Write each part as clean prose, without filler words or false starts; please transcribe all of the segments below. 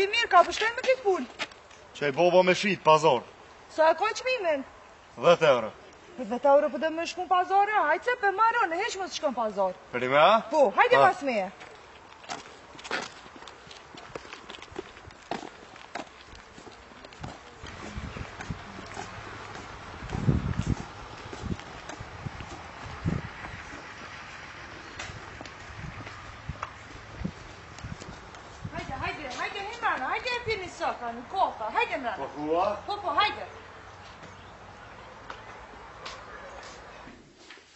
vi mirë, ka pështen me këtë pull. Që i bobo me shit, pazar. Sa e ka qmimin? 10 euro. Për 10 euro për dhe me shkun pazare, hajtë se për marro, në heq më të shkun pazar. Për i me a? Po, hajde mas meje. Hajde e pini soka, në kofa, hajde mrena. Po kua? Po, hajde.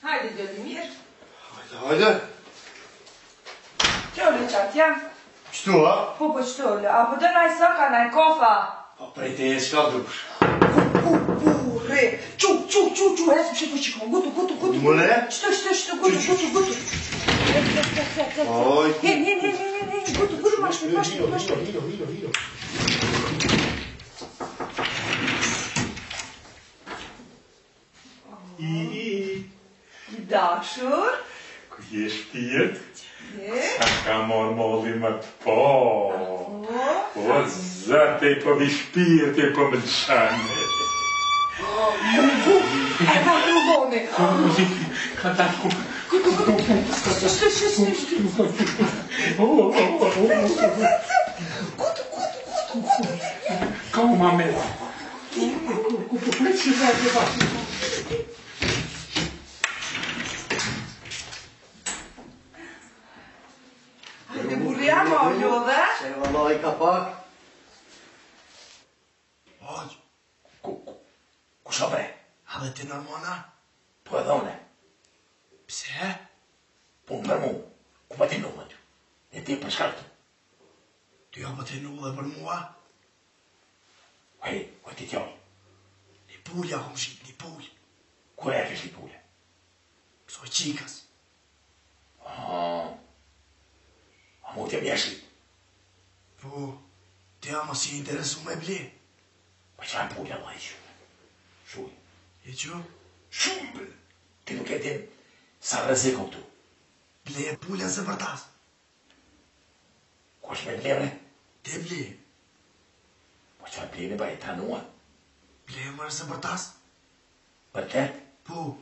Hajde, Gjolimir. Hajde. Qole qatë jam. Qëtu, a? Po, qëtole, apo dhe naj soka, naj kofa. Po, prej te e s'ka dush. Re, qu, esë më shiko, gutu. Mële? Qëto, gutu. Hen, gutu, mashtu. I dashur. Ku je shpirt? Sa ka mor molli më të po. O, zate, po vi shpirt e po më lëshane. E ka truvone. Ka ta ku. Como mame. Hajde burja, ma o ljodhe. Se vëllaj ka pak. Hoq, Ku shë bre? a dhe ti nërmona? Po edhe une. Pse? Po në për mu. Ku pa ti nullë ty? E ti për shkartë. Ty jo po ti nullë për mua? Hej, ku ti tjoj? Një pulja kom shqip, një pull. Ku e kesh një pule? Soj qikas. A mu t'jem jeshit? Po, ti ama si interesu me ble. Pa që e pule Allah i shumë. Shuj. E që? Shumë. Ti nuk e din sa rëziko këtu. Ble e pulja se vërtas. Ku është me ble bre? Te ble. Po që e bleni ba e tanua? Ble e mërë se vërtas. Për te? Po.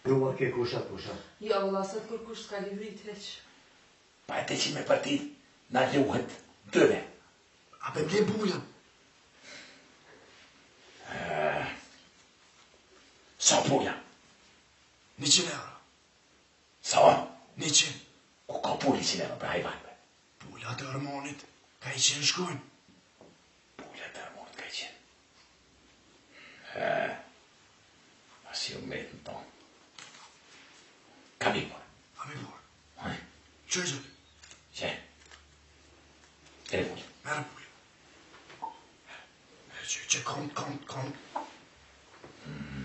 Grua ke kushat. Jo, vëlla, sa të kërkush s'ka livrit heq. Pa e te që me partit na luhet dëve. A pe ble pulja? Sa pula? 100 euro. Sa? 100. Ku ka puli që neve për hajvanve? Pulja të hormonit. Ka 100 shkojnë. Pula të hormonit ka qenë. Asi u metë në tonë. Ka mi por. A mi por. Haj? Që e gjëtë? Që? E puli. Merë pulja. Që kont.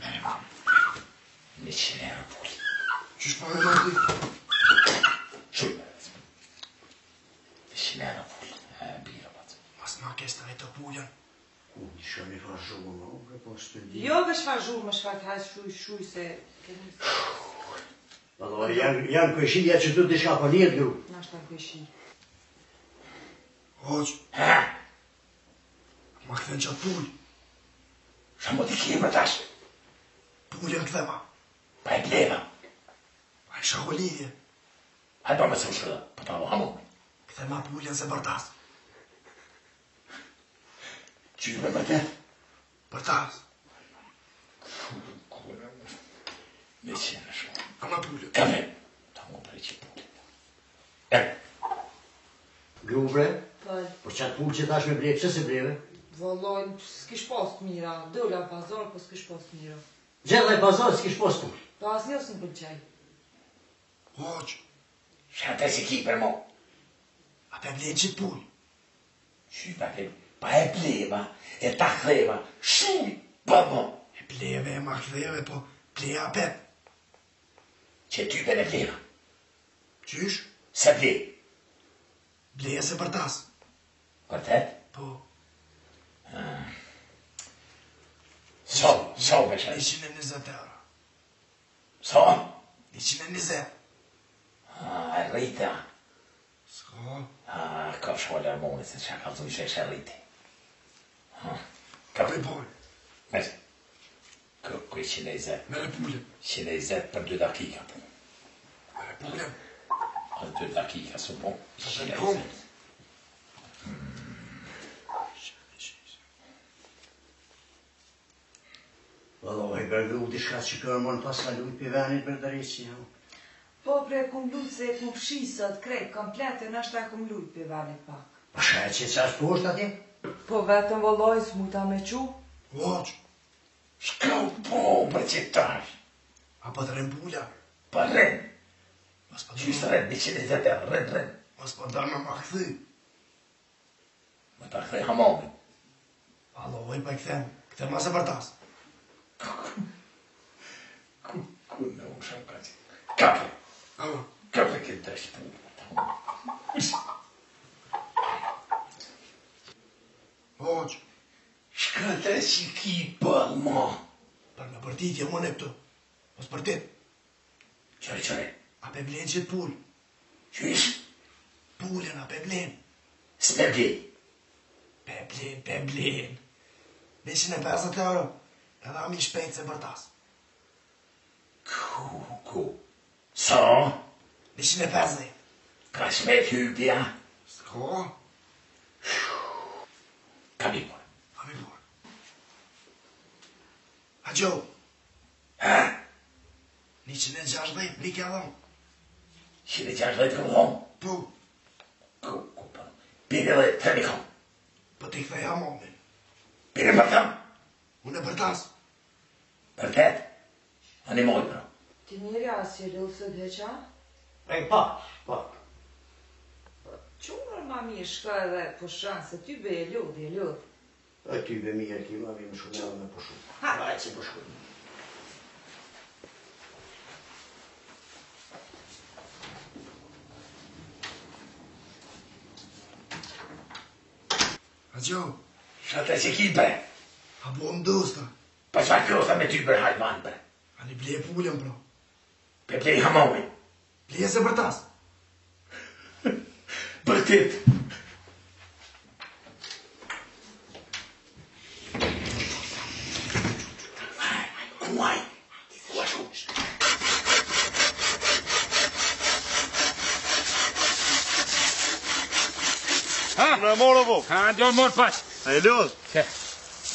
Mere ma. 100 euro puli. Qysh po me ti? Shumë. 100 euro puli. Bira batë. Mas ma kesta e të puljan. Një shumë i farëshumë më uke, po së të di. Jo me shfazhur, më shfat hajtë shuj se... Allora, janë këshia që du të shka për njët gru. Na shta këshin. Hoq, Ha? ma këthen qatë pull. Shumë t'i kje më tash. Pullja këthema. Pa e bleva. Pa e shakolidhje. Hajtë pa me së shkëllë, po ta hamu. Këthema pulljan se vërtas. Qyre me të? Vërtas. Me qenë shumë. Ama pullja. Kafe. Ta mu për e që pulli. E. Gru bre, Pal, por qatë pull që tash me ble, pëse se bleve? vëllojnë, s'kish pas të mira. Dola pazar, po s'kish pas të mira. Gjellaj pazar, s'kish pos pull. Pa as njës në pëlqaj. Hoq, Shate si ki për mo. a pe blenë qitë pull. Qy pa e pa e bleva, e ta khreva. Shumë pa mo. E bleve e ma këtheve, po bleja pet. Që ty për e bleva. Qysh? Se ble. Bleja se vërtas. Vërtet? Po, So me shaj. 120 euro. So? 120. E rrita. S'ka. Ka shkolla armonit, se që ka të ishe shërriti. Ka për boj. Mese. Kuj 120. Mere pulem. 120 për 2 dakika, po. Mere pulem. Për 2 dakika, su po. Sa të kom. Valloj, gërgru t'i shka që kërë mon pas ka lujt për venit për dërisi, jo. Po, pre, kum lujt se e kum fshisët, krejt, komplet, e nështë e kum lujt për venit pak. Pa shajt që qash poshtë ati? Po, vetëm valloj, s'muta me qu. Hoq. Shka u po, për që tash? A pa të rem pula. Pa rren. Mas pa Qysë dërmë. rren, 120, rren. Mas pa dërmë ma këthy. Më ta këthej hamomin. Valloj, pa i këthem. Këthem mas e bërtas. Ku në u shaka që? Kapre. Ama. Kapre këtë të shpu. Hoq. Shka të që ki për, ma? Për me përtit jam unë e këtu. Mos përtit. Qëre. A pe blen që të pull. Qysh? Pullen a pe blen. S'pe bli. Pe blen. 250 euro. Edhe am i shpejt se bërtas. Ku? Sa? 250. Ka shmet hypja? S'ka. Ka mi por. A mi por. A gjo. Ha? 160, mi ka dhon. 160 ka dhon? Po. Ku për? Pire dhe të mikon. Po t'i këthej hamomin. Pire më thëm? Unë e bërtas. Vërtet? Ani moj, bro. Ti njëri asje lëllë dhe qa? Prej pak. Qumër ma mirë shka edhe po shanë, se ty be e lodhi. E ty be mirë ki ma vim shumë edhe me po shumë. Ha! Vajtë se po shumë. A gjo. Sa të që ki, bre? A bo më dosta. Pa qa kjosa me ty, bre, hajman, bre. A një ble pullen, bro. Pe plej hamomin. Ble se bërtas. Bërtit. Kuaj. Kuashu. Në morë vok. Ha, do mor pas. A i lodh? Che.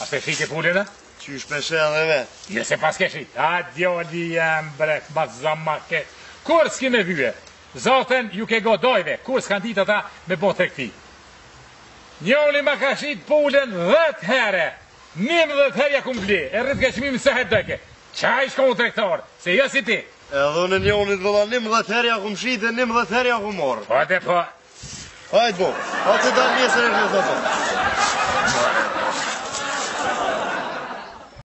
A pe shite pulën, a? Qysh me shë edhe vetë. Je se pas ke shit. A djoli jem brek, ma zamake. Kur s'ki me vyje? Zoten ju ke godojve. Kur s'kan dit ata me bo të këti. Njoli ma ka shit pulën 10 herë. 11 herë ja kum bli. E rrit ke qmimi se het dëke. Qa ish komu trektor? Se jo si ti. Edhe unë njonit vëlla 11 herë ja kum shite, 11 herë ja kum morë. Po te po. Hajtë bo, hajtë të dalë njësër e në të po.